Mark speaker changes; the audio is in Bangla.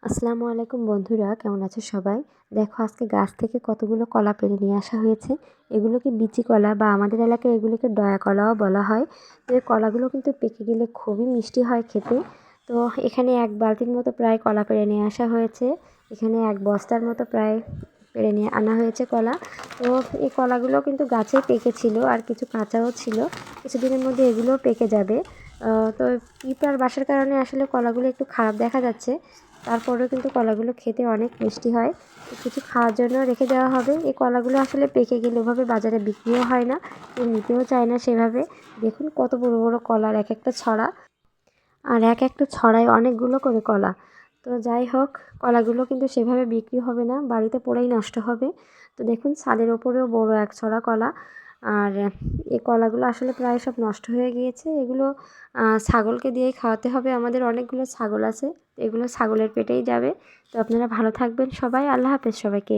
Speaker 1: আসসালামু আলাইকুম বন্ধুরা, কেমন আছো সবাই? দেখো আজকে গাছ থেকে কতগুলো কলা পেড়ে নিয়ে আসা হয়েছে। এগুলোকে বিচি কলা বা আমাদের এলাকায় এগুলোকে ডয়া কলাও বলা হয়। তো এই কলাগুলো কিন্তু পেকে গেলে খুবই মিষ্টি হয় খেতে। তো এখানে এক বালতির মতো প্রায় কলা পেড়ে নিয়ে আসা হয়েছে। এখানে এক বস্তার মতো প্রায় পেড়ে নিয়ে আনা হয়েছে কলা। তো এই কলাগুলো কিন্তু গাছেই পেকেছিল আর কিছু কাঁচাও ছিল। কিছুদিনের মধ্যে এগুলোও পেকে যাবে। তো পিঁপড়ার বাসার কারণে আসলে কলাগুলো একটু খারাপ দেখা যাচ্ছে। তারপরেও কিন্তু কলাগুলো খেতে অনেক মিষ্টি হয়। তো কিছু খাওয়ার জন্য রেখে দেওয়া হবে। এই কলাগুলো আসলে পেকে গেলে ওভাবে বাজারে বিক্রিও হয় না, কেউ নিতেও চায় না সেভাবে। দেখুন কত বড় বড় কলার এক একটা ছড়া, আর এক একটা ছড়ায় অনেকগুলো করে কলা। তো যাই হোক, কলাগুলো কিন্তু সেভাবে বিক্রি হবে না, বাড়িতে পড়েই নষ্ট হবে। তো দেখুন ছাদের ওপরেও বড় এক ছড়া কলা। আর এই কলাগুলো আসলে প্রায় সব নষ্ট হয়ে গিয়েছে। এগুলো ছাগলকে দিয়েই খাওয়াতে হবে। আমাদের অনেকগুলো ছাগল আছে, এগুলো ছাগলের পেটেই যাবে। তো আপনারা ভালো থাকবেন সবাই। আল্লাহ হাফেজ সবাইকে।